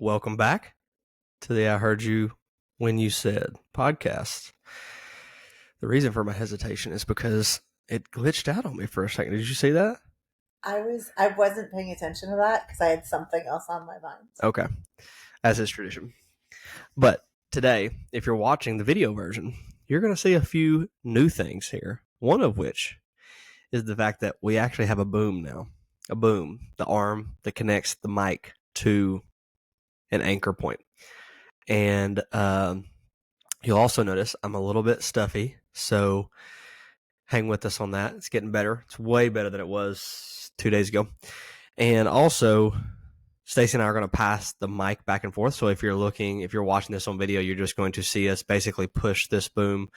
Welcome back to the I Heard You When You Said podcast. The reason for my hesitation is because it glitched out on me for a second. Did you see that? I wasn't paying attention to that because I had something else on my mind. Okay, as is tradition. But today, if you're watching the video version, you're going to see a few new things here. One of which is the fact that we actually have a boom now. A boom, the arm that connects the mic to an anchor point. And you'll also notice I'm a little bit stuffy, so hang with us on that. It's getting better. It's way better than it was 2 days ago. And also, Stacy and I are going to pass the mic back and forth. So if you're watching this on video, you're just going to see us basically push this boom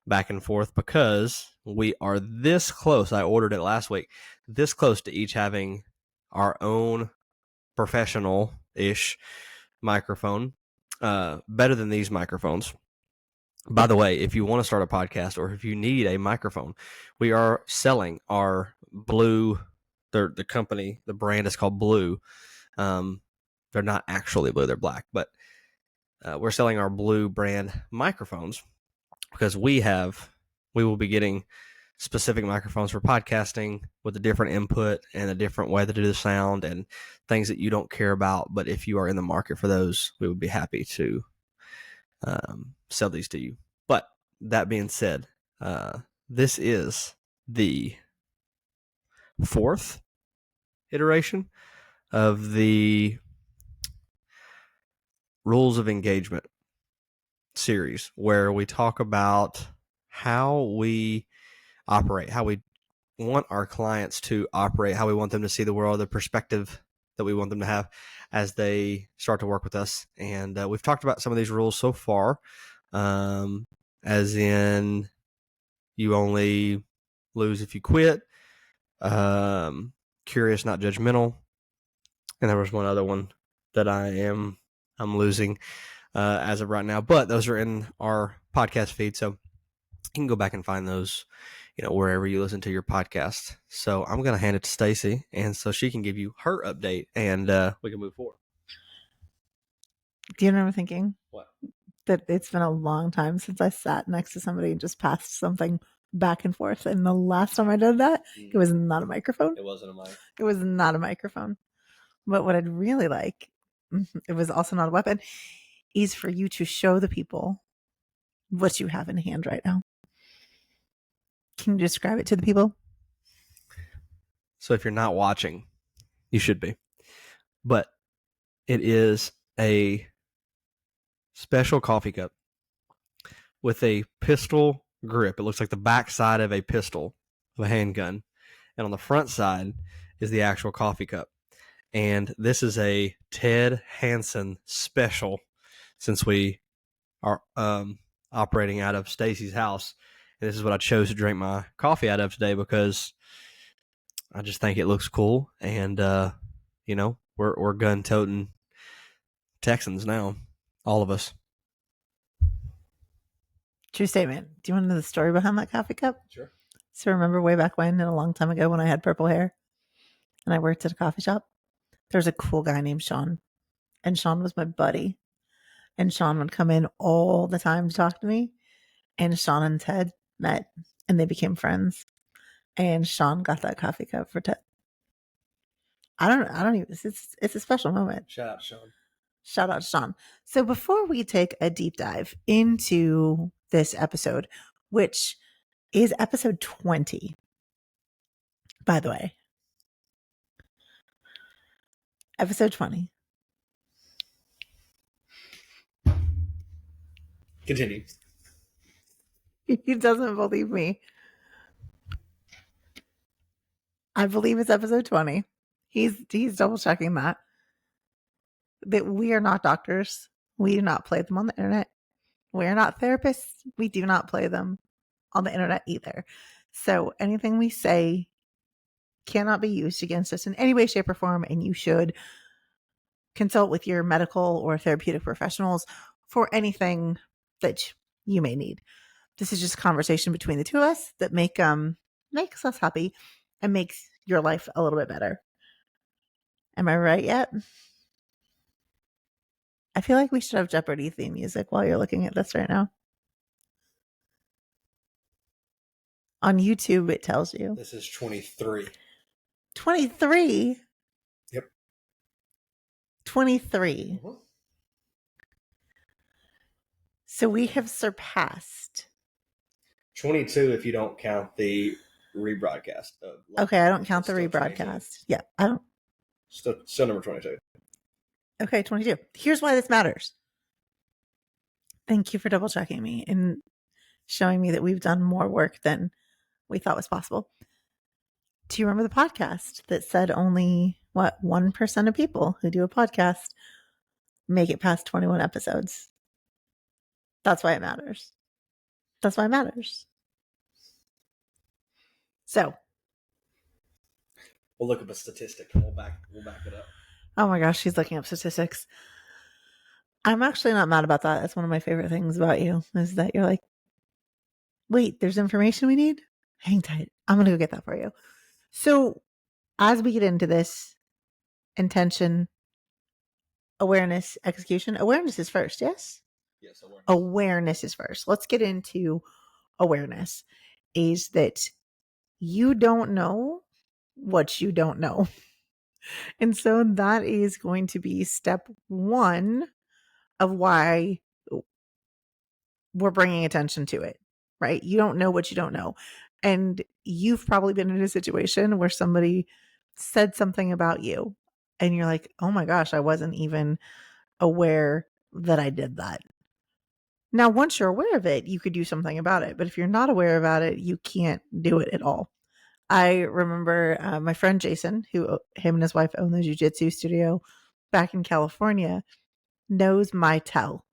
back and forth because we are this close. I ordered it last week, this close to each having our own professional-ish microphone, better than these microphones. By the way, if you want to start a podcast or if you need a microphone, we are selling our Blue. The company, the brand is called Blue. They're not actually blue; they're black. But we're selling our Blue brand microphones because we will be getting specific microphones for podcasting with a different input and a different way to do the sound and things that you don't care about. But if you are in the market for those, we would be happy to sell these to you. But that being said, this is the fourth iteration of the Rules of Engagement series, where we talk about how we operate, how we want our clients to operate, how we want them to see the world, the perspective that we want them to have as they start to work with us. And we've talked about some of these rules so far, as in you only lose if you quit, curious, not judgmental. And there was one other one that I'm losing as of right now, but those are in our podcast feed. So you can go back and find those, wherever you listen to your podcast. So I'm going to hand it to Stacy, and so she can give you her update, and we can move forward. Do you know what I'm thinking? What? That it's been a long time since I sat next to somebody and just passed something back and forth. And the last time I did that, it was not a microphone. It wasn't a mic. It was not a microphone. But what I'd really like, it was also not a weapon, is for you to show the people what you have in hand right now. Can you describe it to the people? So if you're not watching, you should be. But it is a special coffee cup with a pistol grip. It looks like the back side of a pistol, of a handgun. And on the front side is the actual coffee cup. And this is a Ted Hansen special, since we are operating out of Stacy's house. And this is what I chose to drink my coffee out of today because I just think it looks cool. And, we're gun-toting Texans now, all of us. True statement. Do you want to know the story behind that coffee cup? Sure. So remember way back when, and a long time ago, when I had purple hair and I worked at a coffee shop, there's a cool guy named Sean, and Sean was my buddy. And Sean would come in all the time to talk to me. And Sean and Ted met, and they became friends. And Sean got that coffee cup for Ted. I don't even. It's a special moment. Shout out, Sean. Shout out to Sean. So before we take a deep dive into this episode, which is episode 20, by the way, episode 20. Continue. He doesn't believe me. I believe it's episode 20. He's double checking that we are not doctors. We do not play them on the internet. We are not therapists. We do not play them on the internet either. So anything we say cannot be used against us in any way, shape, or form, and you should consult with your medical or therapeutic professionals for anything that you may need. This is just a conversation between the two of us that makes us happy and makes your life a little bit better. Am I right yet? I feel like we should have Jeopardy theme music while you're looking at this right now. On YouTube, it tells you. This is 23. 23? Yep. 23. So we have surpassed. 22 if you don't count the rebroadcast. Okay, I don't count the rebroadcast. 22. Yeah, I don't. Still number 22. Okay, 22. Here's why this matters. Thank you for double checking me and showing me that we've done more work than we thought was possible. Do you remember the podcast that said only, 1% of people who do a podcast make it past 21 episodes? That's why it matters. That's why it matters. So. We'll look up a statistic and we'll back it up. Oh my gosh, she's looking up statistics. I'm actually not mad about that. That's one of my favorite things about you, is that you're like, wait, there's information we need? Hang tight. I'm going to go get that for you. So as we get into this, intention, awareness, execution, awareness is first, yes? Yes, awareness is first. Let's get into awareness. Is that you don't know what you don't know. And so that is going to be step one of why we're bringing attention to it, right? You don't know what you don't know. And you've probably been in a situation where somebody said something about you and you're like, oh my gosh, I wasn't even aware that I did that. Now, once you're aware of it, you could do something about it. But if you're not aware about it, you can't do it at all. I remember my friend Jason, who him and his wife own the jiu-jitsu studio back in California, knows my tell.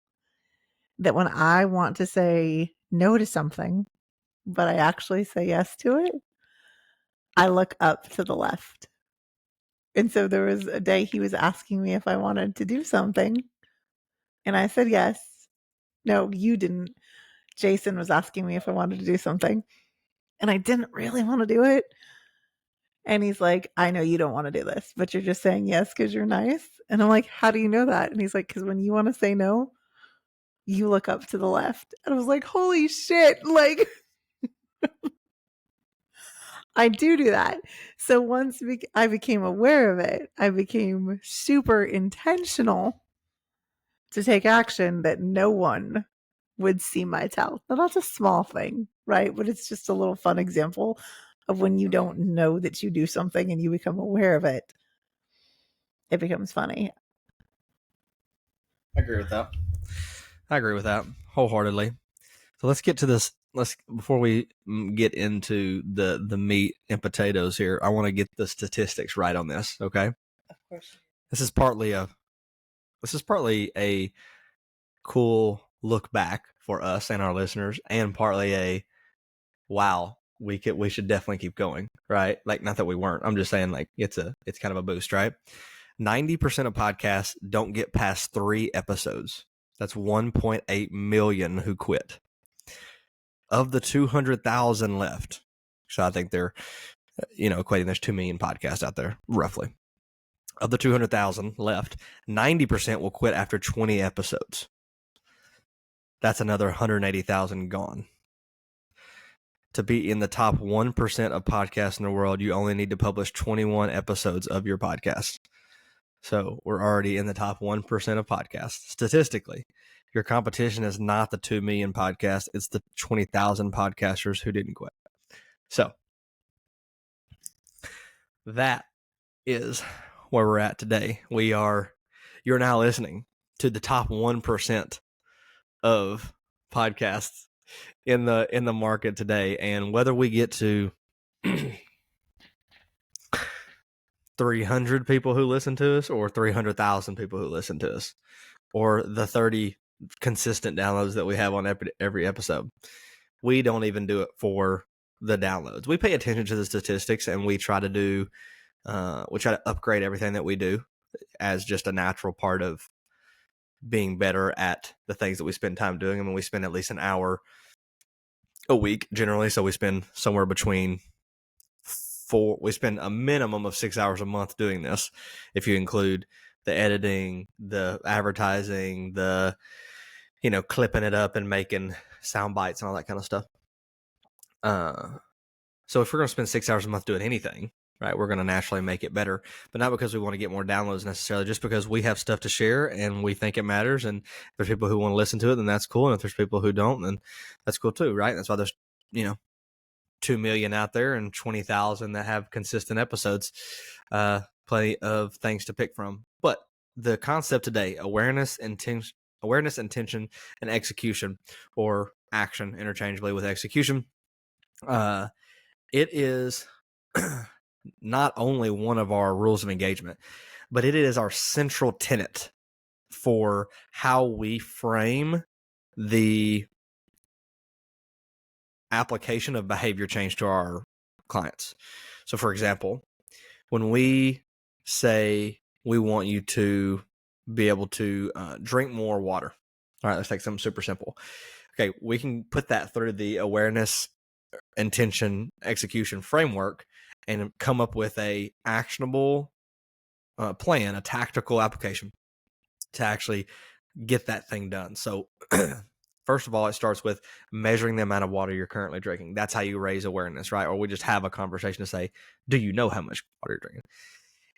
That when I want to say no to something, but I actually say yes to it, I look up to the left. And so there was a day he was asking me if I wanted to do something. And I said yes. No, you didn't. Jason was asking me if I wanted to do something. And I didn't really want to do it. And he's like, I know you don't want to do this, but you're just saying yes because you're nice. And I'm like, how do you know that? And he's like, because when you want to say no, you look up to the left. And I was like, holy shit. Like, I do that. So once I became aware of it, I became super intentional to take action that no one would see my tell. Now, that's a small thing, right? But it's just a little fun example of when you don't know that you do something and you become aware of it. It becomes funny. I agree with that wholeheartedly. So let's get to this. Before we get into the meat and potatoes here, I want to get the statistics right on this. Okay. Of course. This is partly a cool look back for us and our listeners, and partly a wow, we should definitely keep going, right? Like, not that we weren't. I'm just saying, like, it's kind of a boost, right? 90% of podcasts don't get past 3 episodes. That's 1.8 million who quit. Of the 200,000 left, so I think they're, equating there's 2 million podcasts out there, roughly. Of the 200,000 left, 90% will quit after 20 episodes. That's another 180,000 gone. To be in the top 1% of podcasts in the world, you only need to publish 21 episodes of your podcast. So we're already in the top 1% of podcasts. Statistically, your competition is not the 2 million podcasts. It's the 20,000 podcasters who didn't quit. So that is where we're at today. You're now listening to the top 1% of podcasts in the market today. And whether we get to 300 people who listen to us, or 300,000 people who listen to us, or the 30 consistent downloads that we have on every episode, we don't even do it for the downloads. We pay attention to the statistics, and we try to upgrade everything that we do as just a natural part of being better at the things that we spend time doing. I mean, we spend at least an hour a week generally, so we spend somewhere between we spend a minimum of 6 hours a month doing this, if you include the editing, the advertising, the, clipping it up and making sound bites and all that kind of stuff. So if we're going to spend 6 hours a month doing anything, right, we're going to naturally make it better, but not because we want to get more downloads necessarily, just because we have stuff to share and we think it matters. And if there's people who want to listen to it, then that's cool. And if there's people who don't, then that's cool too, right? That's why there's, 2 million out there and 20,000 that have consistent episodes. Plenty of things to pick from. But the concept today, awareness, intention, and execution, or action interchangeably with execution. It is not only one of our rules of engagement, but it is our central tenet for how we frame the application of behavior change to our clients. So, for example, when we say we want you to be able to drink more water, all right, let's take something super simple. Okay, we can put that through the awareness, intention, execution framework and come up with a actionable plan, a tactical application to actually get that thing done. So first of all, it starts with measuring the amount of water you're currently drinking. That's how you raise awareness, right? Or we just have a conversation to say, do you know how much water you're drinking?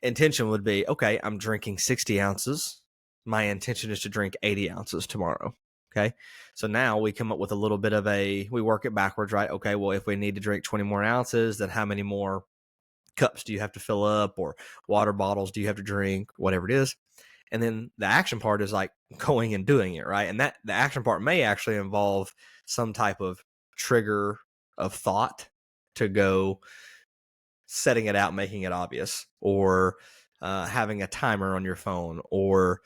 Intention would be, okay, I'm drinking 60 ounces. My intention is to drink 80 ounces tomorrow. Okay. So now we come up with a little bit of we work it backwards, right? Okay. Well, if we need to drink 20 more ounces, then how many more cups do you have to fill up, or water bottles do you have to drink, whatever it is? And then the action part is like going and doing it, right? And that the action part may actually involve some type of trigger of thought to go setting it out, making it obvious, or having a timer on your phone, or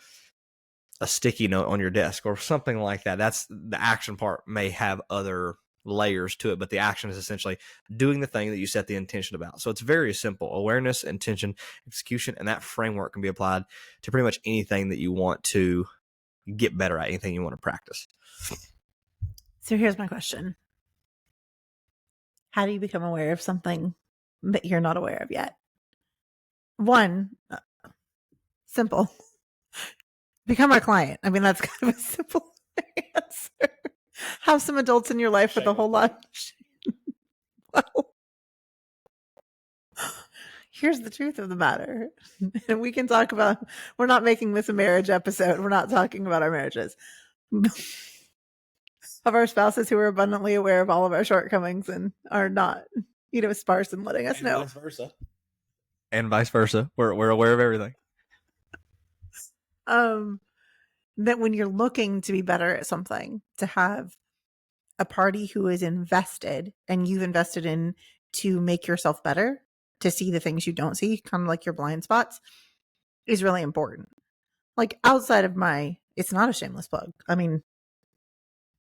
a sticky note on your desk, or something like that. That's the action part may have other layers to it, but the action is essentially doing the thing that you set the intention about. So it's very simple: awareness, intention, execution, and that framework can be applied to pretty much anything that you want to get better at, anything you want to practice. So here's my question. How do you become aware of something that you're not aware of yet? One, simple. Become our client. I mean, that's kind of a simple answer. Have some adults in your life with a whole lot. Well, here's the truth of the matter. And we can talk about, we're not making this a marriage episode. We're not talking about our marriages. Of our spouses who are abundantly aware of all of our shortcomings and are not, sparse in letting us know. Vice versa. And vice versa. We're aware of everything. That when you're looking to be better at something, to have a party who is invested and you've invested in to make yourself better, to see the things you don't see, kind of like your blind spots, is really important. Like outside of it's not a shameless plug. I mean,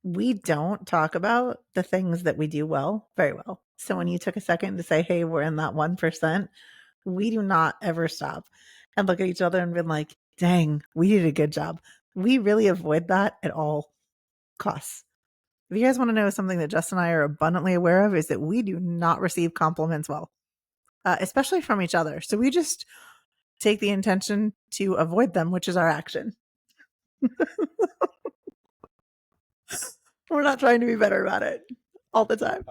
we don't talk about the things that we do well, very well. So when you took a second to say, hey, we're in that 1%, we do not ever stop and look at each other and be like, dang, we did a good job. We really avoid that at all costs. If you guys want to know something that Justin and I are abundantly aware of, is that we do not receive compliments well, especially from each other. So we just take the intention to avoid them, which is our action. We're not trying to be better about it all the time.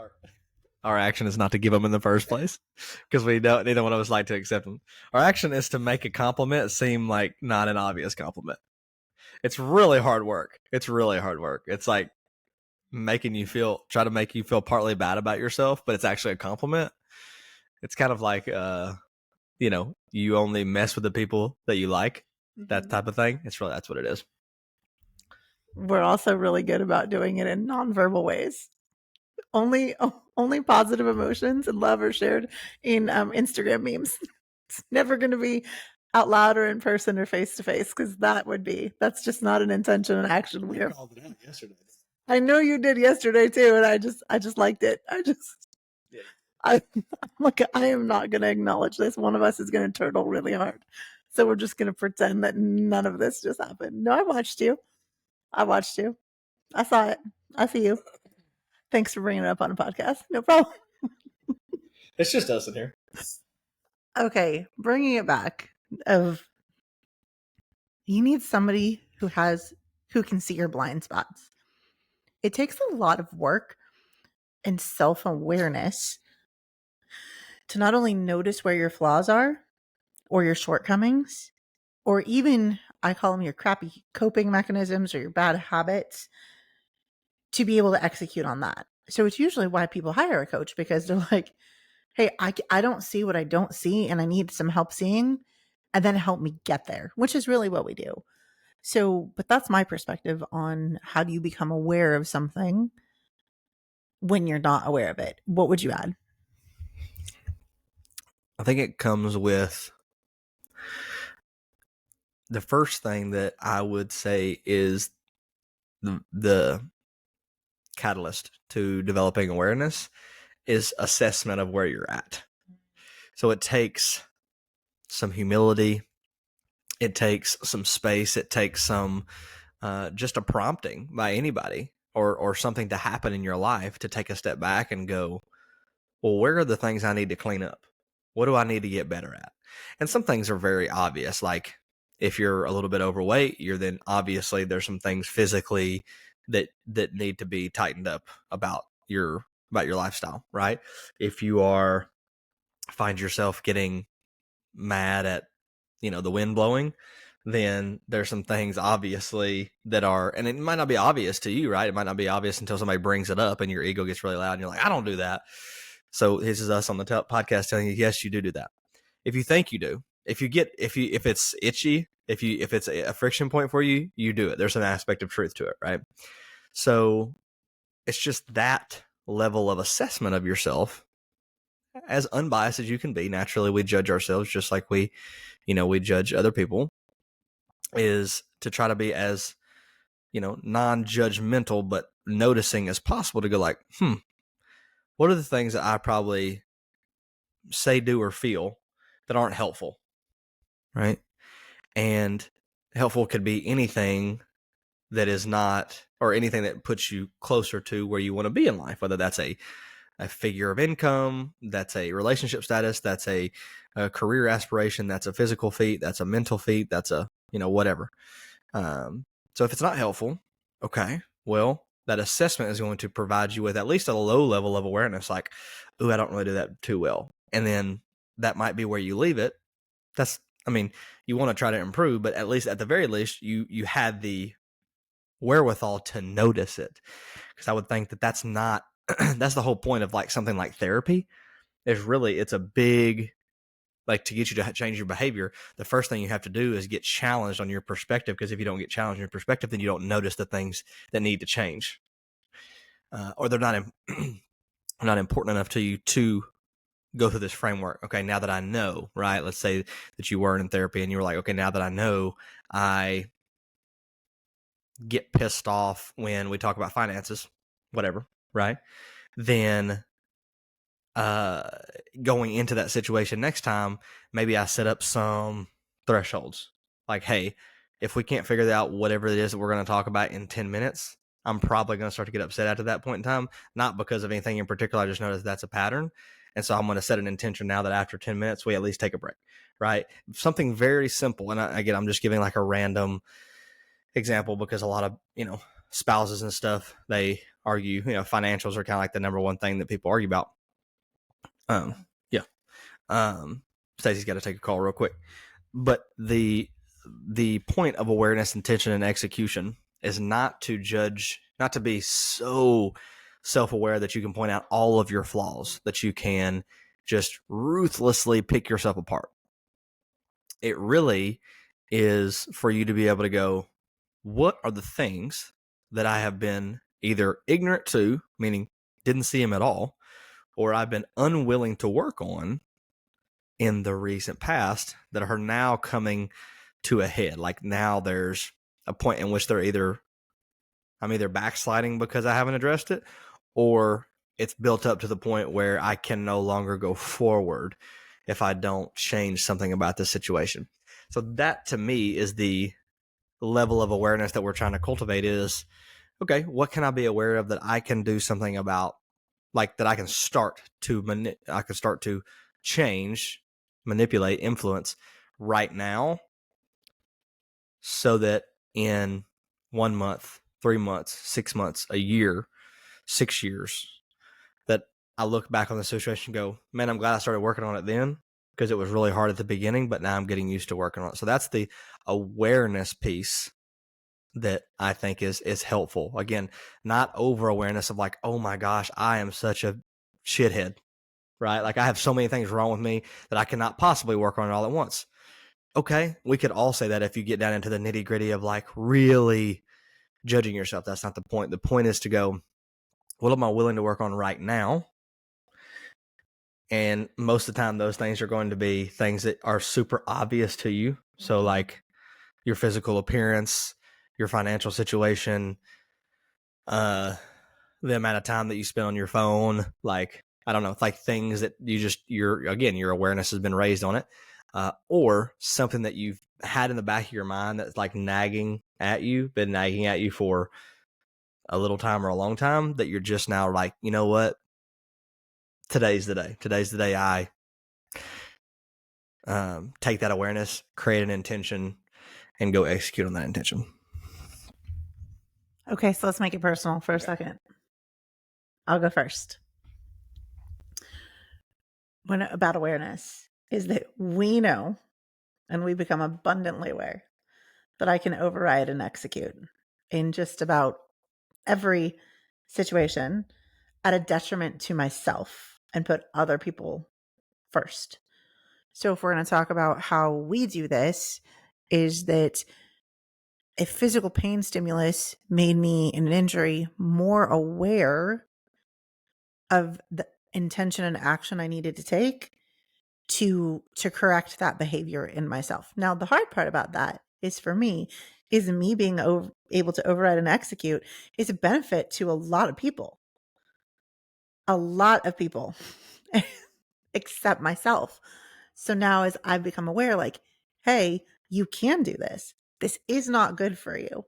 Our action is not to give them in the first place, because we don't. Neither one of us like to accept them. Our action is to make a compliment seem like not an obvious compliment. It's really hard work. It's like try to make you feel partly bad about yourself, but it's actually a compliment. It's kind of like, you only mess with the people that you like, that type of thing. That's what it is. We're also really good about doing it in nonverbal ways. Only positive emotions and love are shared in Instagram memes. It's never going to be out loud or in person or face to face, because that's just not an intention and action. We called it out yesterday. I know you did yesterday too, and I just liked it. I am not going to acknowledge this. One of us is going to turtle really hard, so we're just going to pretend that none of this just happened. No, I watched you. I saw it. I see you. Thanks for bringing it up on a podcast. No problem. It's just us in here. Okay, bringing it back of You need somebody who can see your blind spots. It takes a lot of work and self-awareness to not only notice where your flaws are or your shortcomings, or even I call them your crappy coping mechanisms or your bad habits, to be able to execute on that. So it's usually why people hire a coach, because they're like, hey, I don't see what I don't see and I need some help seeing, and then help me get there, which is really what we do. So, but that's my perspective on how do you become aware of something when you're not aware of it. What would you add? I think it comes with the first thing that I would say is the catalyst to developing awareness is assessment of where you're at. So it takes some humility, it takes some space, it takes some just a prompting by anybody or something to happen in your life to take a step back and go, well, where are the things I need to clean up? What do I need to get better at? And some things are very obvious. Like if you're a little bit overweight, you're then obviously there's some things physically that need to be tightened up about your lifestyle, right? If you are find yourself getting mad at the wind blowing, then there's some things obviously that are, and it might not be obvious to you, right? It might not be obvious until somebody brings it up and your ego gets really loud and you're like, I don't do that. So this is us on the podcast telling you, yes, you do that. If you think you do, if it's itchy, if it's a friction point for you, you do it. There's an aspect of truth to it, right? So it's just that level of assessment of yourself, as unbiased as you can be. Naturally, we judge ourselves just like we judge other people, is to try to be as, non-judgmental, but noticing as possible to go like, what are the things that I probably say, do, or feel that aren't helpful, right? And helpful could be anything that is not, or anything that puts you closer to where you want to be in life, whether that's a figure of income, that's a relationship status, that's a career aspiration, that's a physical feat, that's a mental feat, that's a, whatever. So if it's not helpful, okay, well, that assessment is going to provide you with at least a low level of awareness, like, ooh, I don't really do that too well. And then that might be where you leave it. You want to try to improve, but at least at the very least, you had the wherewithal to notice it. Because I would think that that's not, that's the whole point of like something like therapy, is really, it's a big, like, to get you to change your behavior, the first thing you have to do is get challenged on your perspective. Because if you don't get challenged on your perspective, then you don't notice the things that need to change, or they're not not important enough to you to go through this framework. Okay, now that I know, right? Let's say that you weren't in therapy and you were like, okay, now that I know, I get pissed off when we talk about finances, whatever, right? Then going into that situation next time, maybe I set up some thresholds. Like, hey, if we can't figure out whatever it is that we're going to talk about in 10 minutes, I'm probably going to start to get upset after that point in time. Not because of anything in particular. I just noticed that's a pattern. And so I'm going to set an intention now that after 10 minutes, we at least take a break, right? Something very simple. And again, I'm just giving like a random example because a lot of, spouses and stuff, they argue, financials are kind of like the number one thing that people argue about. Yeah. Stacey's got to take a call real quick. But the point of awareness, intention, and execution is not to judge, not to be so self-aware that you can point out all of your flaws, that you can just ruthlessly pick yourself apart. It really is for you to be able to go, what are the things that I have been either ignorant to, meaning didn't see them at all, or I've been unwilling to work on in the recent past that are now coming to a head. Like now there's a point in which I'm either backsliding because I haven't addressed it, or it's built up to the point where I can no longer go forward if I don't change something about this situation. So that to me is the level of awareness that we're trying to cultivate is, okay, what can I be aware of that I can do something about, like that I can start to change, manipulate, influence right now, so that in 1 month, 3 months, 6 months, a year, 6 years, that I look back on the situation and go, man, I'm glad I started working on it then, because it was really hard at the beginning, but now I'm getting used to working on it. So that's the awareness piece that I think is helpful. Again, not over awareness of like, oh my gosh, I am such a shithead, right? Like I have so many things wrong with me that I cannot possibly work on it all at once. Okay, we could all say that if you get down into the nitty gritty of like really judging yourself. That's not the point. The point is to go, what am I willing to work on right now? And most of the time, those things are going to be things that are super obvious to you. So, like your physical appearance, your financial situation, the amount of time that you spend on your phone, like, I don't know, it's like things that your awareness has been raised on it, or something that you've had in the back of your mind that's like been nagging at you for a little time or a long time, that you're just now like, you know what? Today's the day. Today's the day I take that awareness, create an intention, and go execute on that intention. Okay, so let's make it personal for a second. I'll go first. About awareness is that we know, and we become abundantly aware, that I can override and execute in just about every situation at a detriment to myself and put other people first. So if we're going to talk about how we do this, is that a physical pain stimulus made me in an injury more aware of the intention and action I needed to take to correct that behavior in myself. Now, the hard part about that is for me, is me being able to override and execute is a benefit to a lot of people. A lot of people, except myself. So now as I've become aware, like, hey, you can do this. This is not good for you.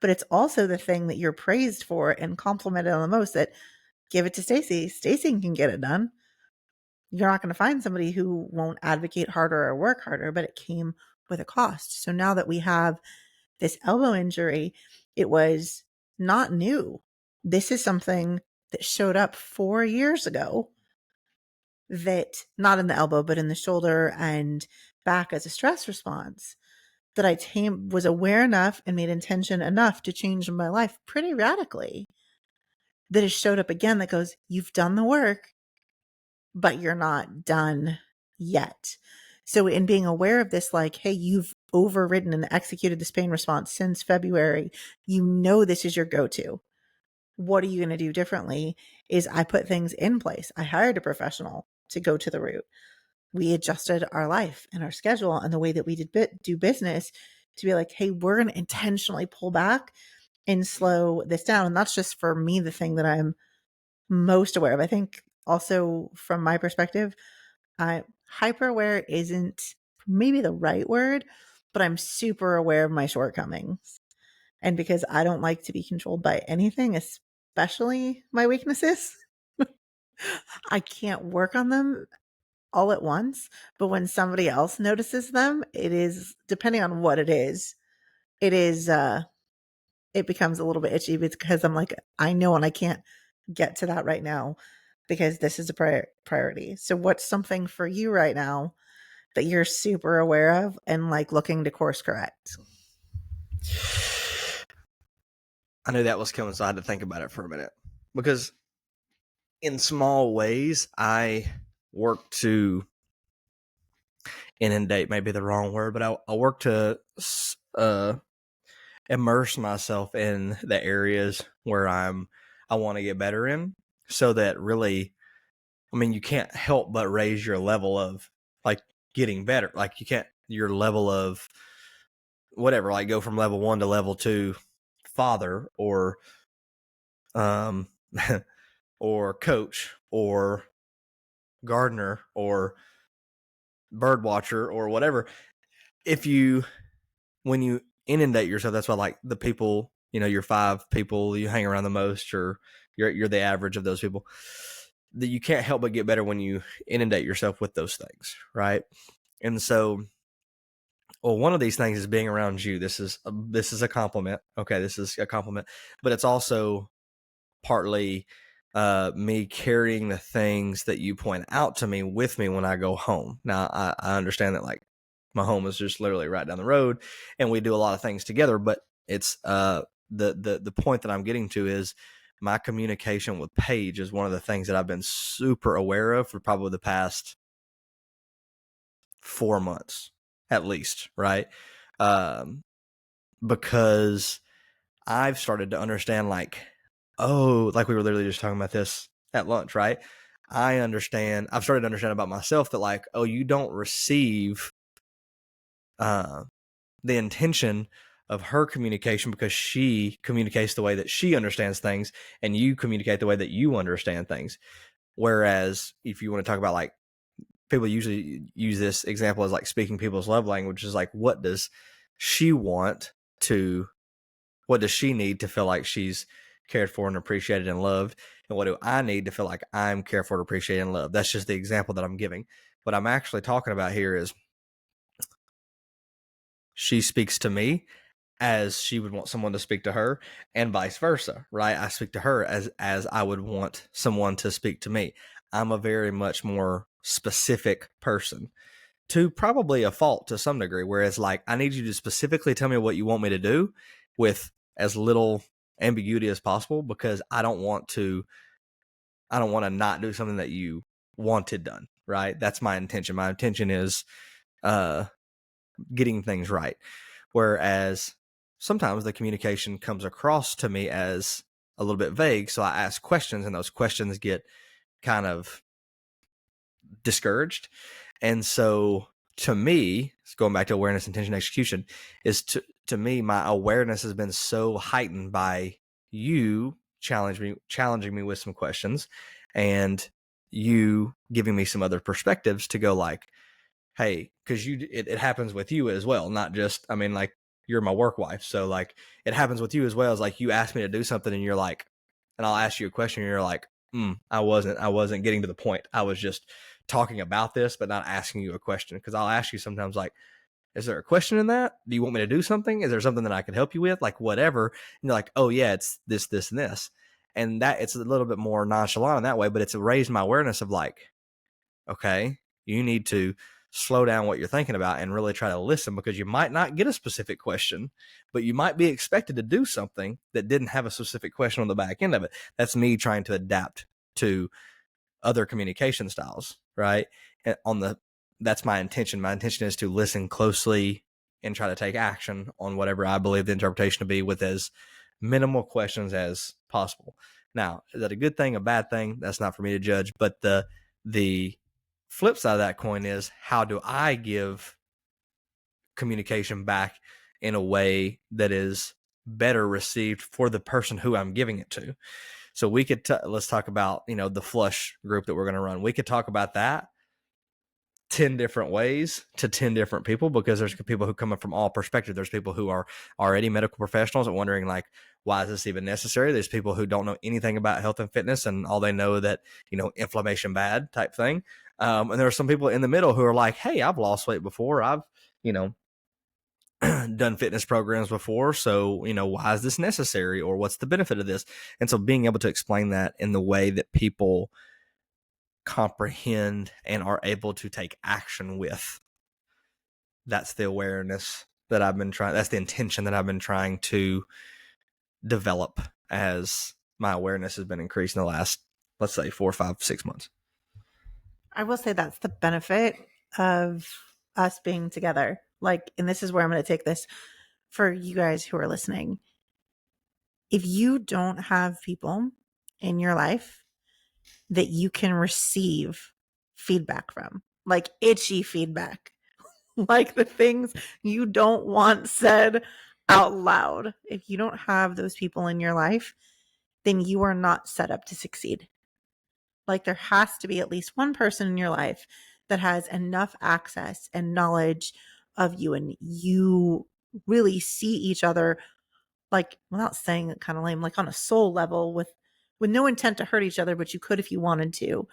But it's also the thing that you're praised for and complimented on the most, that give it to Stacy. Stacy can get it done. You're not going to find somebody who won't advocate harder or work harder, but it came with a cost. So now that we have this elbow injury, it was not new. This is something that showed up 4 years ago, that not in the elbow, but in the shoulder and back as a stress response, that I was aware enough and made intention enough to change my life pretty radically, that has showed up again, that goes, you've done the work, but you're not done yet. So in being aware of this, like, hey, you've overridden and executed this pain response since February, you know this is your go-to. What are you going to do differently? Is I put things in place. I hired a professional to go to the root. We adjusted our life and our schedule and the way that we do business to be like, hey, we're going to intentionally pull back and slow this down. And that's just for me, the thing that I'm most aware of. I think also from my perspective, hyper aware isn't maybe the right word, but I'm super aware of my shortcomings. And because I don't like to be controlled by anything, especially my weaknesses, I can't work on them all at once. But when somebody else notices them, it is, depending on what it is, it becomes a little bit itchy, because I'm like, I know, and I can't get to that right now because this is a priority. So what's something for you right now that you're super aware of and like looking to course correct? I knew that was coming, so I had to think about it for a minute, because in small ways, I work to inundate, maybe the wrong word, but I work to immerse myself in the areas where I want to get better in, so that really, I mean, you can't help but raise your level of like getting better. Like you can't, your level of whatever, like go from level 1 to level 2 father, or or coach, or gardener, or bird watcher, or whatever. When you inundate yourself, that's why, like, the people, your 5 people you hang around the most, or you're the average of those people, that you can't help but get better when you inundate yourself with those things, right? And so well, one of these things is being around you. This is a compliment. Okay, this is a compliment, but it's also partly me carrying the things that you point out to me with me when I go home. Now, I understand that like my home is just literally right down the road, and we do a lot of things together. But it's the point that I'm getting to is my communication with Paige is one of the things that I've been super aware of for probably the past 4 months at least, right? Um, because I've started to understand like, oh, like we were literally just talking about this at lunch, right? I've started to understand about myself that like, oh, you don't receive uh the intention of her communication because she communicates the way that she understands things and you communicate the way that you understand things. Whereas if you want to talk about like people usually use this example as like speaking people's love language is like she want to what does she need to feel like she's cared for and appreciated and loved? And what do I need to feel like I'm cared for, appreciated, and loved? That's just the example that I'm giving. What I'm actually talking about here is she speaks to me as she would want someone to speak to her, and vice versa, right? I speak to her as I would want someone to speak to me. I'm a very much more specific person to probably a fault to some degree. Whereas, like, I need you to specifically tell me what you want me to do with as little ambiguity as possible because I don't want to not do something that you wanted done, right? That's my intention. My intention is uh, getting things right. Whereas sometimes the communication comes across to me as a little bit vague. So I ask questions and those questions get kind of discouraged. And so to me, going back to awareness, intention, execution, is to me, my awareness has been so heightened by you challenging me with some questions and you giving me some other perspectives to go like, hey, because it happens with you as well, not just, I mean, like you're my work wife. So like it happens with you as well as like you ask me to do something and you're like, and I'll ask you a question and you're like, I wasn't getting to the point. I was just talking about this, but not asking you a question. Cause I'll ask you sometimes like, is there a question in that? Do you want me to do something? Is there something that I can help you with? Like whatever. And you're like, oh yeah, it's this, this, and this. And that it's a little bit more nonchalant in that way, but it's raised my awareness of like, okay, you need to slow down what you're thinking about and really try to listen because you might not get a specific question, but you might be expected to do something that didn't have a specific question on the back end of it. That's me trying to adapt to other communication styles, right? And that's my intention. My intention is to listen closely and try to take action on whatever I believe the interpretation to be with as minimal questions as possible. Now, is that a good thing, a bad thing? That's not for me to judge, but the flip side of that coin is how do I give communication back in a way that is better received for the person who I'm giving it to. So we could let's talk about, the flush group that we're going to run. We could talk about that 10 different ways to 10 different people because there's people who come up from all perspectives. There's people who are already medical professionals and wondering like, why is this even necessary? There's people who don't know anything about health and fitness and all they know that, inflammation bad type thing. And there are some people in the middle who are like, hey, I've lost weight before. I've, done fitness programs before. So, why is this necessary or what's the benefit of this? And so being able to explain that in the way that people comprehend and are able to take action with, that's the awareness that that's the intention that I've been trying to develop as my awareness has been increasing the last, let's say 4, 5, 6 months. I will say that's the benefit of us being together. Like, and this is where I'm going to take this for you guys who are listening. If you don't have people in your life that you can receive feedback from, like itchy feedback, like the things you don't want said out loud, if you don't have those people in your life, then you are not set up to succeed. Like there has to be at least one person in your life that has enough access and knowledge of you and you really see each other, like, without saying it kind of lame, like on a soul level with no intent to hurt each other, but you could if you wanted to.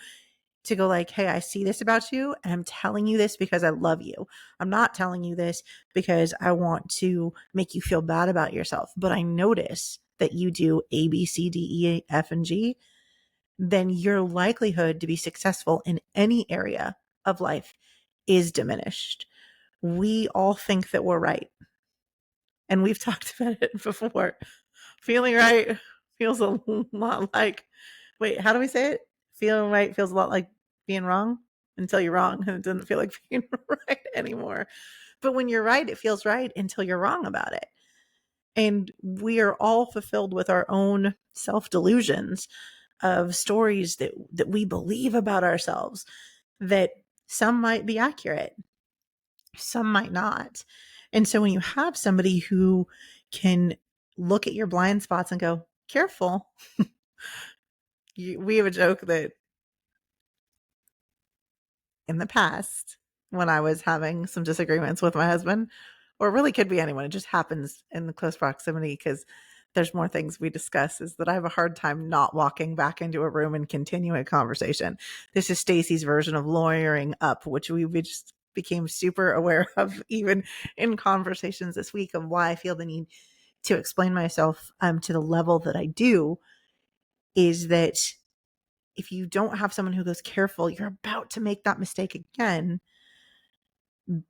to go like, hey, I see this about you and I'm telling you this because I love you. I'm not telling you this because I want to make you feel bad about yourself, but I notice that you do A, B, C, D, E, F, and G, then your likelihood to be successful in any area of life is diminished. We all think that we're right. And we've talked about it before. Feeling right feels a lot like, wait, how do we say it? Feeling right feels a lot like being wrong until you're wrong and it doesn't feel like being right anymore. But when you're right, it feels right until you're wrong about it. And we are all fulfilled with our own self delusions of stories that we believe about ourselves, that some might be accurate, some might not. And so when you have somebody who can look at your blind spots and go, careful, we have a joke that in the past, when I was having some disagreements with my husband, or it really could be anyone, it just happens in the close proximity because there's more things we discuss, is that I have a hard time not walking back into a room and continuing a conversation. This is Stacy's version of lawyering up, which we just became super aware of even in conversations this week, of why I feel the need to explain myself to the level that I do, is that if you don't have someone who goes, careful, you're about to make that mistake again,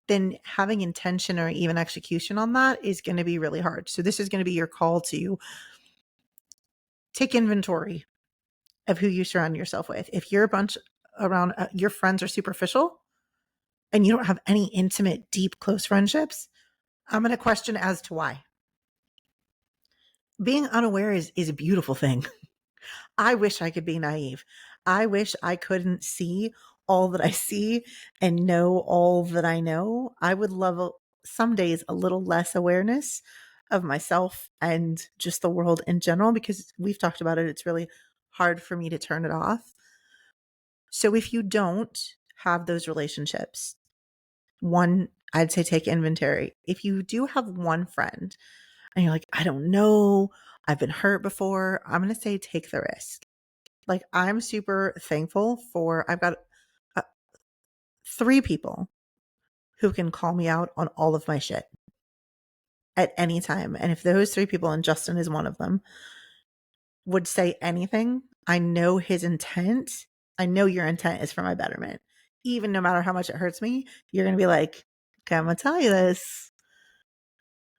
then having intention or even execution on that is going to be really hard. So this is going to be your call to take inventory of who you surround yourself with. If you're a bunch around, your friends are superficial and you don't have any intimate, deep, close friendships, I'm going to question as to why. Being unaware is a beautiful thing. I wish I could be naive. I wish I couldn't see all that I see and know all that I know. I would love some days a little less awareness of myself and just the world in general, because we've talked about it. It's really hard for me to turn it off. So if you don't have those relationships, one, I'd say take inventory. If you do have one friend and you're like, I don't know, I've been hurt before, I'm going to say take the risk. Like, I'm super thankful for, I've got 3 people who can call me out on all of my shit at any time. And if those 3 people, and Justin is one of them, would say anything, I know his intent. I know your intent is for my betterment. Even no matter how much it hurts me, you're going to be like, okay, I'm going to tell you this.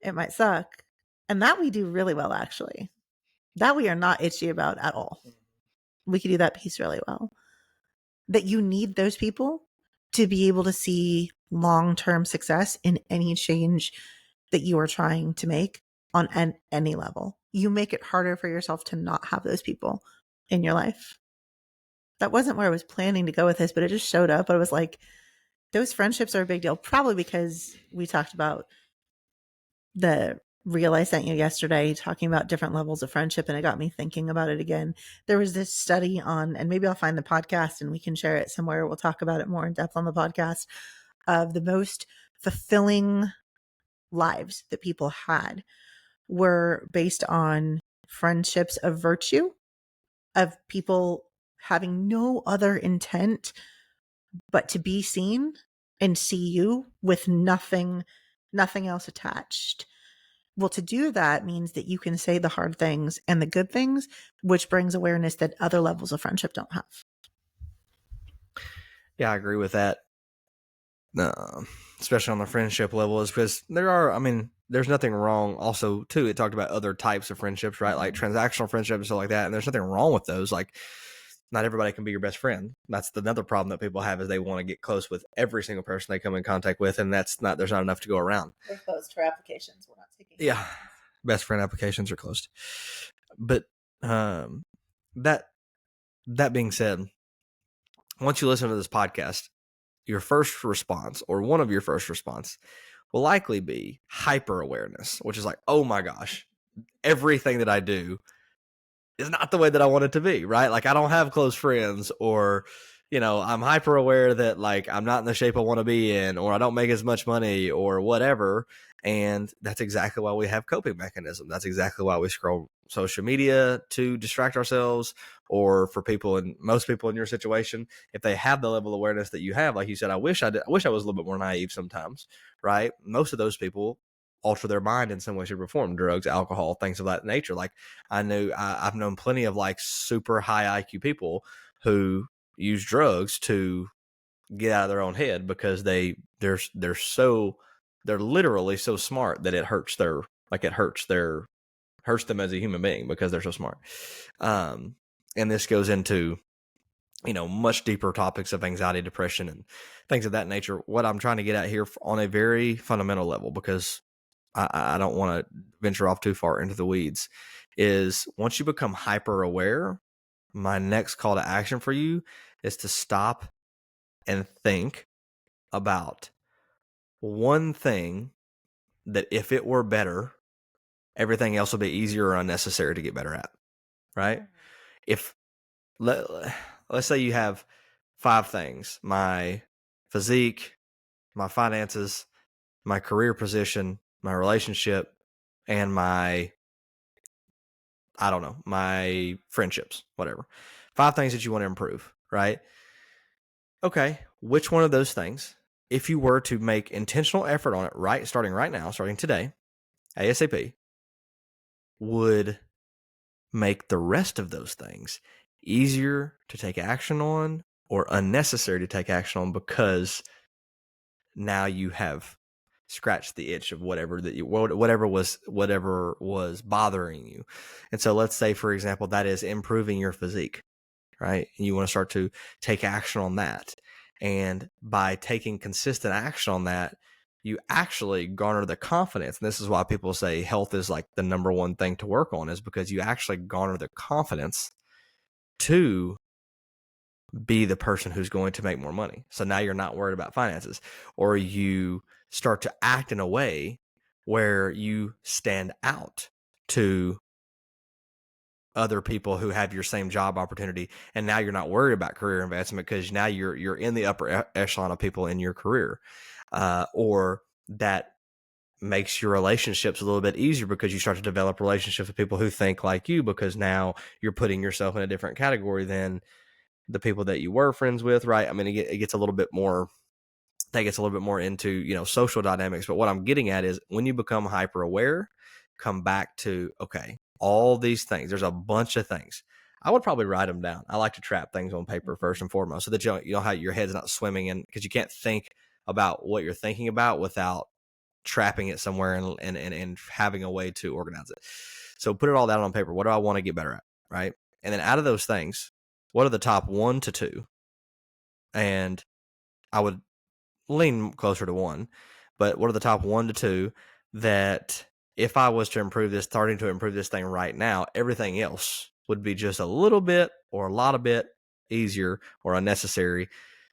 It might suck. And that we do really well, actually. That we are not itchy about at all. We can do that piece really well. That you need those people to be able to see long-term success in any change that you are trying to make on any level. You make it harder for yourself to not have those people in your life. That wasn't where I was planning to go with this, but it just showed up. I was like, those friendships are a big deal, probably because we talked about the reel I sent you yesterday, talking about different levels of friendship, and it got me thinking about it again. There was this study on, and maybe I'll find the podcast and we can share it somewhere. We'll talk about it more in depth on the podcast, of the most fulfilling lives that people had were based on friendships of virtue, of people having no other intent but to be seen and see you with nothing else attached. Well, to do that means that you can say the hard things and the good things, which brings awareness that other levels of friendship don't have. Yeah, I agree with that. Especially on the friendship level, is because there's nothing wrong. Also, too, it talked about other types of friendships, right? Like transactional friendships and stuff like that. And there's nothing wrong with those. Like, not everybody can be your best friend. That's another problem that people have, is they want to get close with every single person they come in contact with, and there's not enough to go around. We're closed for applications. We're not taking. Yeah, best friend applications are closed. But that being said, once you listen to this podcast, your first response, or one of your first response, will likely be hyper awareness, which is like, oh my gosh, everything that I do is not the way that I want it to be, right? Like, I don't have close friends, or, I'm hyper aware that like I'm not in the shape I want to be in, or I don't make as much money or whatever. And that's exactly why we have coping mechanism. That's exactly why we scroll social media to distract ourselves, or for people, and most people in your situation, if they have the level of awareness that you have, like you said, I wish I was a little bit more naive sometimes, right? Most of those people alter their mind in some way, shape, or form, drugs, alcohol, things of that nature. Like I've known plenty of like super high IQ people who use drugs to get out of their own head because they're literally so smart that it hurts them as a human being because they're so smart. And this goes into much deeper topics of anxiety, depression, and things of that nature. What I'm trying to get at here on a very fundamental level, because I don't want to venture off too far into the weeds, is once you become hyper aware, my next call to action for you is to stop and think about one thing that if it were better, everything else would be easier or unnecessary to get better at, right? If let's say you have 5 things: my physique, my finances, my career position, my relationship, and my my friendships, whatever. 5 things that you want to improve, right? Okay, which one of those things, if you were to make intentional effort on it starting right now, starting today, ASAP, would make the rest of those things easier to take action on or unnecessary to take action on, because now you have scratched the itch of whatever was bothering you. And so let's say, for example, that is improving your physique, right? And you want to start to take action on that. And by taking consistent action on that, you actually garner the confidence. And this is why people say health is like the number one thing to work on, is because you actually garner the confidence to be the person who's going to make more money. So now you're not worried about finances, or you start to act in a way where you stand out to other people who have your same job opportunity, and now you're not worried about career advancement because now you're in the upper echelon of people in your career, or that makes your relationships a little bit easier because you start to develop relationships with people who think like you, because now you're putting yourself in a different category than the people that you were friends with, right? I mean, it gets a little bit more, that gets a little bit more into, social dynamics. But what I'm getting at is when you become hyper aware, come back to, okay, all these things, there's a bunch of things. I would probably write them down. I like to trap things on paper first and foremost, so that you know how your head's not swimming in, because you can't think about what you're thinking about without trapping it somewhere and having a way to organize it. So put it all down on paper. What do I want to get better at, right? And then out of those things, what are the top 1 to 2? And I would lean closer to 1, but what are the top 1 to 2 that if I was to starting to improve this thing right now, everything else would be just a little bit or a lot of bit easier or unnecessary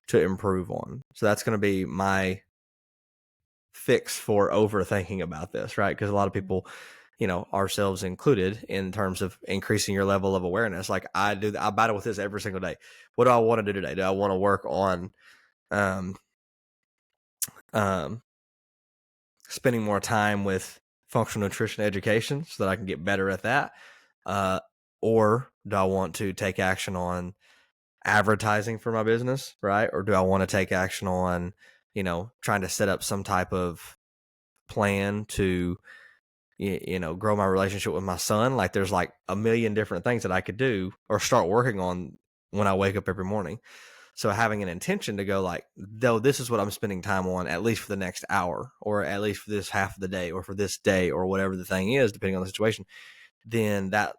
to improve on. So that's going to be my fix for overthinking about this, right? Because a lot of people, ourselves included, in terms of increasing your level of awareness, like I battle with this every single day. What do I want to do today? Do I want to work on um, um, spending more time with functional nutrition education so that I can get better at that? Or do I want to take action on advertising for my business, right? Or do I want to take action on, trying to set up some type of plan to, grow my relationship with my son? Like there's like a million different things that I could do or start working on when I wake up every morning. So having an intention to go like, though, this is what I'm spending time on, at least for the next hour, or at least for this half of the day, or for this day, or whatever the thing is, depending on the situation, then that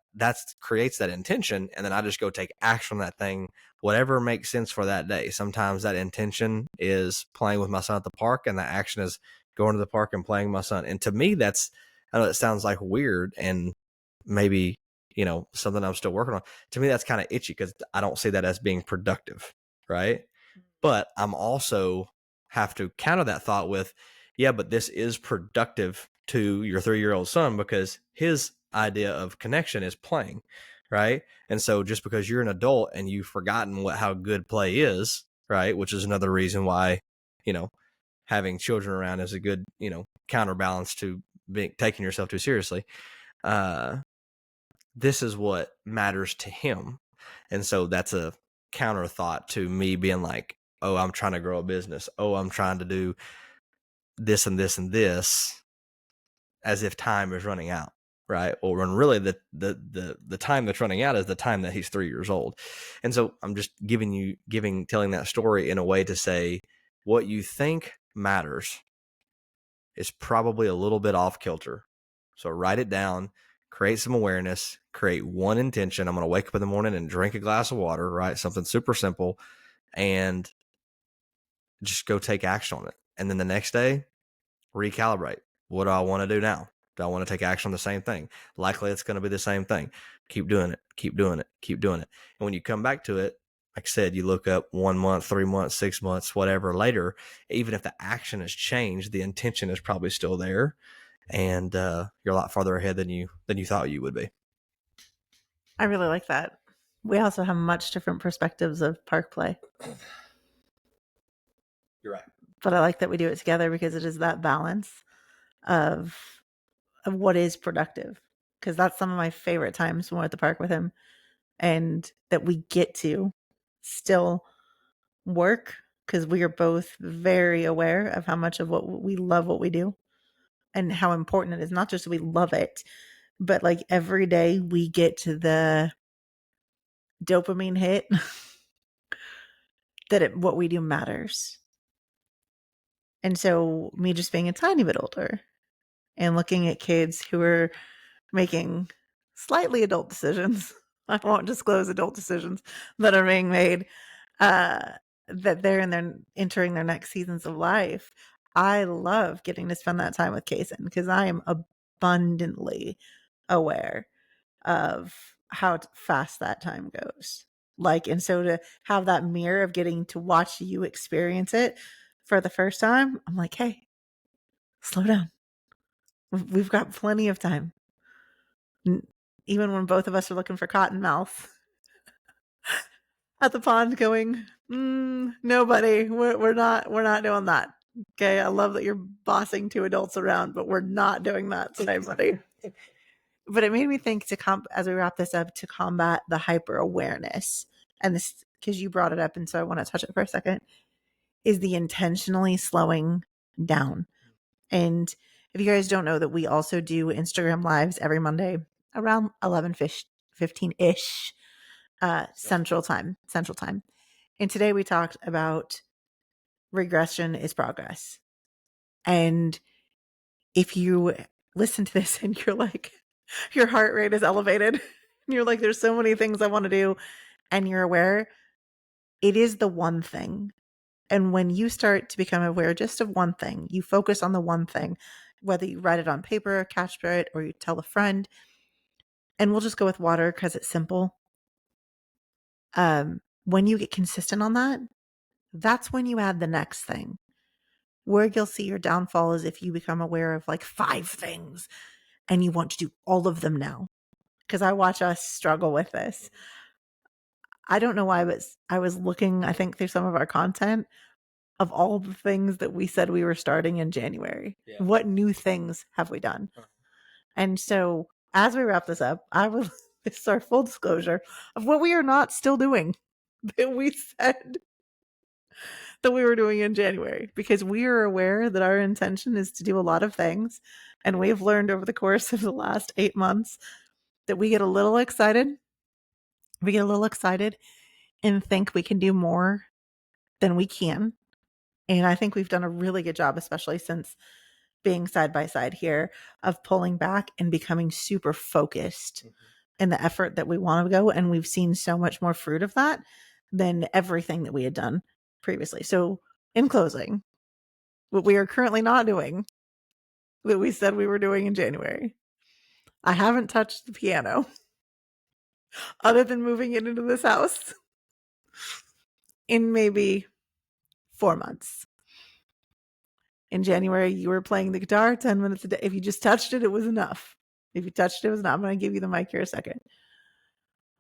creates that intention. And then I just go take action on that thing, whatever makes sense for that day. Sometimes that intention is playing with my son at the park, and the action is going to the park and playing with my son. And to me, I know it sounds like weird and maybe, something I'm still working on. To me, that's kind of itchy because I don't see that as being productive, right? But I'm also have to counter that thought with, yeah, but this is productive to your 3-year-old son because his idea of connection is playing, right? And so just because you're an adult and you've forgotten how good play is, right, which is another reason why, you know, having children around is a good, counterbalance to taking yourself too seriously. This is what matters to him. And so that's a counter thought to me being like, oh, I'm trying to grow a business. Oh, I'm trying to do this and this and this, as if time is running out, right? Or when really the time that's running out is the time that he's 3 years old. And so I'm just telling that story in a way to say what you think matters is probably a little bit off kilter. So write it down, create some awareness, create one intention. I'm going to wake up in the morning and drink a glass of water, right? Something super simple, and just go take action on it. And then the next day, recalibrate. What do I want to do now? Do I want to take action on the same thing? Likely it's going to be the same thing. Keep doing it, keep doing it, keep doing it. And when you come back to it, like I said, you look up 1 month, 3 months, 6 months, whatever later, even if the action has changed, the intention is probably still there. And you're a lot farther ahead than you thought you would be. I really like that. We also have much different perspectives of park play. You're right. But I like that we do it together because it is that balance of what is productive. Because that's some of my favorite times when we're at the park with him, and that we get to still work because we are both very aware of how much of what we love what we do and how important it is. Not just that we love it, but like every day we get to the dopamine hit that what we do matters. And so me just being a tiny bit older and looking at kids who are making slightly adult decisions. I won't disclose adult decisions that are being made, that they're entering their next seasons of life. I love getting to spend that time with Kason because I am abundantly aware of how fast that time goes. Like, and so to have that mirror of getting to watch you experience it for the first time, I'm like, hey, slow down. We've got plenty of time. Even when both of us are looking for cottonmouth at the pond going, nobody, we're not doing that. Okay. I love that you're bossing two adults around, but we're not doing that today, buddy. But it made me think as we wrap this up, to combat the hyper awareness, and this, because you brought it up, and so I want to touch it for a second, is the intentionally slowing down. And if you guys don't know that we also do Instagram lives every Monday around 11:15-ish Central Time. And today we talked about regression is progress. And if you listen to this and you're like, your heart rate is elevated, and you're like, there's so many things I want to do, and you're aware, it is the one thing. And when you start to become aware just of one thing, you focus on the one thing, whether you write it on paper, capture it, or you tell a friend, and we'll just go with water because it's simple. When you get consistent on that, that's when you add the next thing. Where you'll see your downfall is if you become aware of like 5 things and you want to do all of them now. Because I watch us struggle with this. I don't know why, but I was looking, I think, through some of our content of all the things that we said we were starting in January. Yeah. What new things have we done? And so as we wrap this up, this is our full disclosure of what we are not still doing that we said that we were doing in January, because we are aware that our intention is to do a lot of things. And we've learned over the course of the last 8 months that we get a little excited. We get a little excited and think we can do more than we can. And I think we've done a really good job, especially since being side by side here, of pulling back and becoming super focused in the effort that we want to go. And we've seen so much more fruit of that than everything that we had done previously. So in closing, what we are currently not doing that we said we were doing in January, I haven't touched the piano other than moving it into this house in maybe 4 months. In January, you were playing the guitar 10 minutes a day. If you just touched it, it was enough. If you touched it, it was enough. I'm going to give you the mic here a second.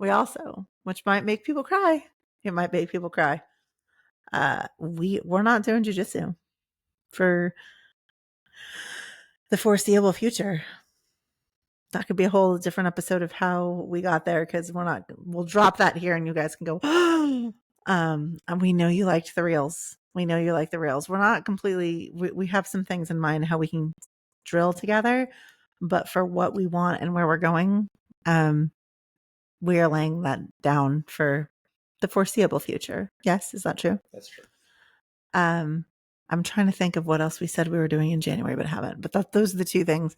we also, which might make people cry, it might make people cry. We're not doing jujitsu for the foreseeable future. That could be a whole different episode of how we got there, because we'll drop that here and you guys can go, and we know you liked the reels. We know you like the reels. We're not completely, we have some things in mind how we can drill together, but for what we want and where we're going, we are laying that down for the foreseeable future. Yes, is that true? That's true. I'm trying to think of what else we said we were doing in January, but haven't. But those are the two things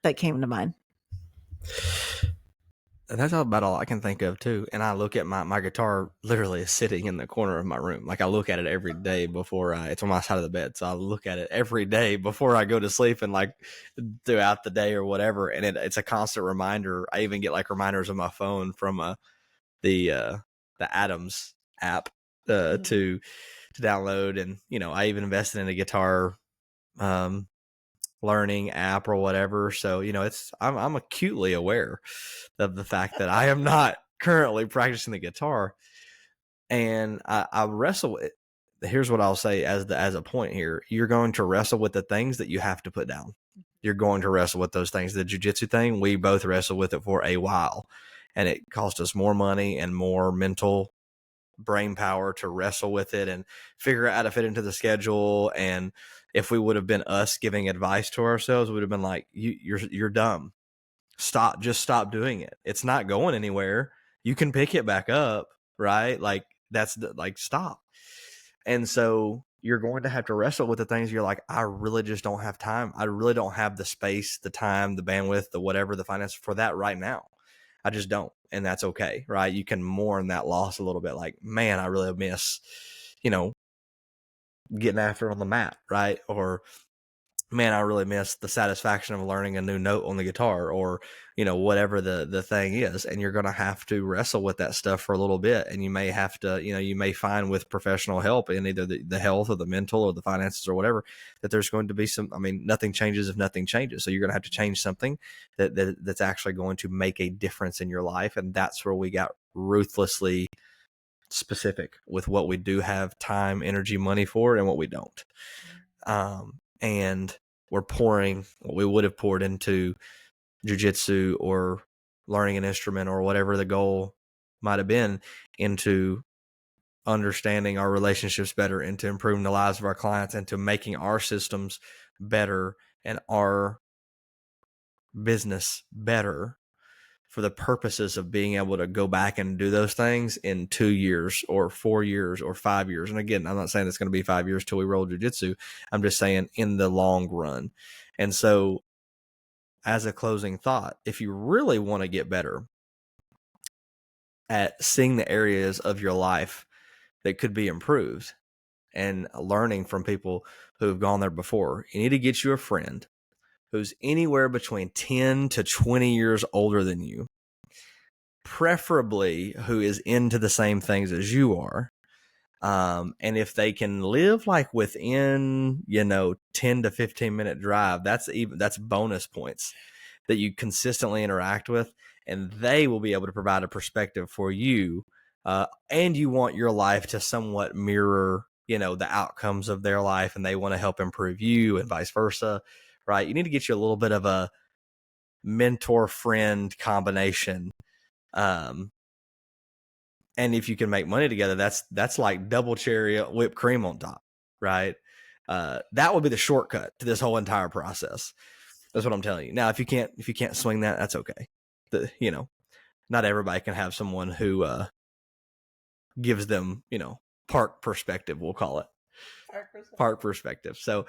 that came to mind. That's about all I can think of too. And I look at my guitar literally is sitting in the corner of my room. Like I look at it every day before it's on my side of the bed. So I look at it every day before I go to sleep and like throughout the day or whatever. And it's a constant reminder. I even get like reminders on my phone from the Adams app to download. And, you know, I even invested in a guitar learning app or whatever. So, you know, I'm acutely aware of the fact that I am not currently practicing the guitar, and I wrestle with it. Here's what I'll say as a point here: you're going to wrestle with the things that you have to put down. You're going to wrestle with those things. The jiu-jitsu thing, we both wrestled with it for a while, and it cost us more money and more mental brain power to wrestle with it and figure out how to fit into the schedule. And if we would have been us giving advice to ourselves, we would have been like, you're dumb. Just stop doing it. It's not going anywhere. You can pick it back up, right? Like like stop. And so you're going to have to wrestle with the things you're like, I really just don't have time. I really don't have the space, the time, the bandwidth, the whatever, the finance for that right now. I just don't. And that's okay, right? You can mourn that loss a little bit. Like, man, I really miss, you know, getting after on the mat, right? Or, man, I really miss the satisfaction of learning a new note on the guitar, or, you know, whatever the thing is. And you're going to have to wrestle with that stuff for a little bit. And you may have to, you know, you may find with professional help in either the health or the mental or the finances or whatever, that there's going to be some, I mean, nothing changes if nothing changes. So you're going to have to change something that's actually going to make a difference in your life. And that's where we got ruthlessly specific with what we do have time, energy, money for, and what we don't. And we're pouring what we would have poured into jiu-jitsu or learning an instrument or whatever the goal might have been, into understanding our relationships better, into improving the lives of our clients, and to making our systems better and our business better for the purposes of being able to go back and do those things in 2 years or 4 years or 5 years. And again, I'm not saying it's going to be 5 years till we roll jiu-jitsu. I'm just saying in the long run. And so as a closing thought, if you really want to get better at seeing the areas of your life that could be improved and learning from people who have gone there before, you need to get you a friend who's anywhere between 10 to 20 years older than you, preferably who is into the same things as you are. And if they can live like within, 10 to 15 minute drive, that's bonus points that you consistently interact with, and they will be able to provide a perspective for you. And you want your life to somewhat mirror, the outcomes of their life, and they want to help improve you and vice versa, right? You need to get you a little bit of a mentor friend combination. And if you can make money together, that's like double cherry whipped cream on top, right? That would be the shortcut to this whole entire process. That's what I'm telling you. Now, if you can't swing that, that's okay. Not everybody can have someone who gives them, park perspective, we'll call it. Park perspective. So,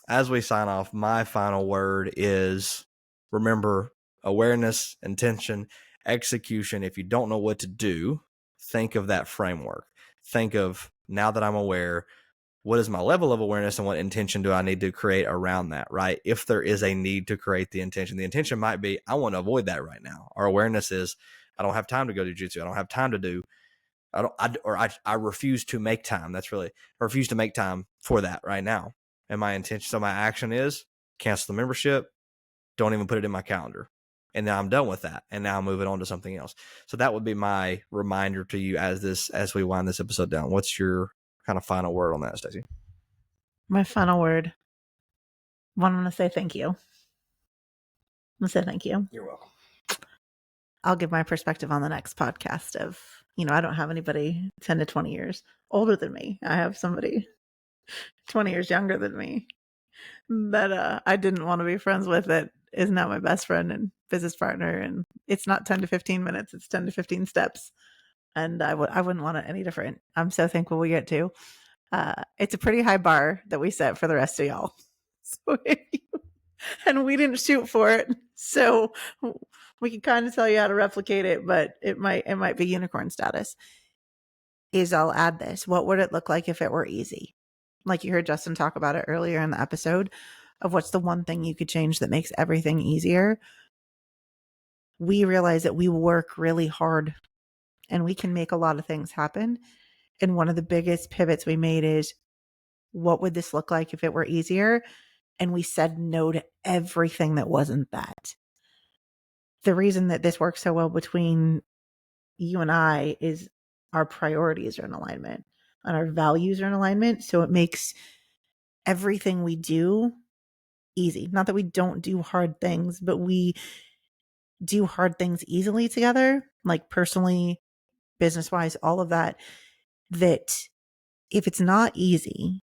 as we sign off, my final word is, remember, awareness, intention, execution. If you don't know what to do, think of that framework. Think of, now that I'm aware, what is my level of awareness and what intention do I need to create around that, right? If there is a need to create the intention might be, I want to avoid that right now. Our awareness is, I don't have time to go to jiu-jitsu. I don't have time to do, I refuse to make time. I refuse to make time for that right now. And my intention, so my action is cancel the membership. Don't even put it in my calendar. and now I'm done with that, and now I'm moving on to something else. So that would be my reminder to you as we wind this episode down. What's your kind of final word on that, Stacey? My final word. One, I'm going to say thank you. I'm going to say thank you. You're welcome. I'll give my perspective on the next podcast of, I don't have anybody 10 to 20 years older than me. I have somebody 20 years younger than me that I didn't want to be friends with, that is now my best friend and business partner. And it's not 10 to 15 minutes, it's 10 to 15 steps. And I wouldn't want it any different. I'm so thankful we get to. It's a pretty high bar that we set for the rest of y'all. So and we didn't shoot for it. So we can kind of tell you how to replicate it, but it might be unicorn status. I'll add this. What would it look like if it were easy? Like you heard Justin talk about it earlier in the episode of what's the one thing you could change that makes everything easier. We realize that we work really hard and we can make a lot of things happen. And one of the biggest pivots we made is, what would this look like if it were easier? And we said no to everything that wasn't that. The reason that this works so well between you and I is our priorities are in alignment and our values are in alignment. So it makes everything we do easy. Not that we don't do hard things, but we do hard things easily together, like personally, business wise, all of that. That if it's not easy,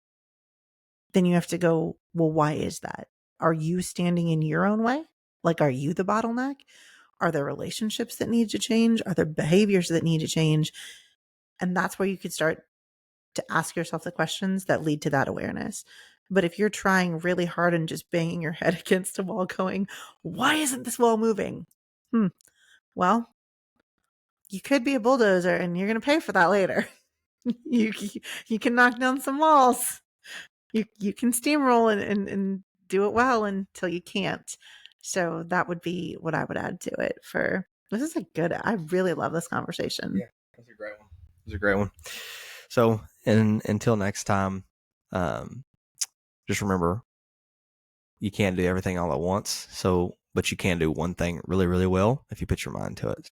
then you have to go, well, why is that? Are you standing in your own way? Like, are you the bottleneck? Are there relationships that need to change? Are there behaviors that need to change? And that's where you could start to ask yourself the questions that lead to that awareness. But if you're trying really hard and just banging your head against a wall going, why isn't this wall moving? Well, you could be a bulldozer and you're going to pay for that later. you can knock down some walls. You can steamroll and do it well until you can't. So that would be what I would add to it. This is I really love this conversation. Yeah, that's a great one. It's a great one. So, until next time, just remember, you can't do everything all at once. But you can do one thing really, really well if you put your mind to it.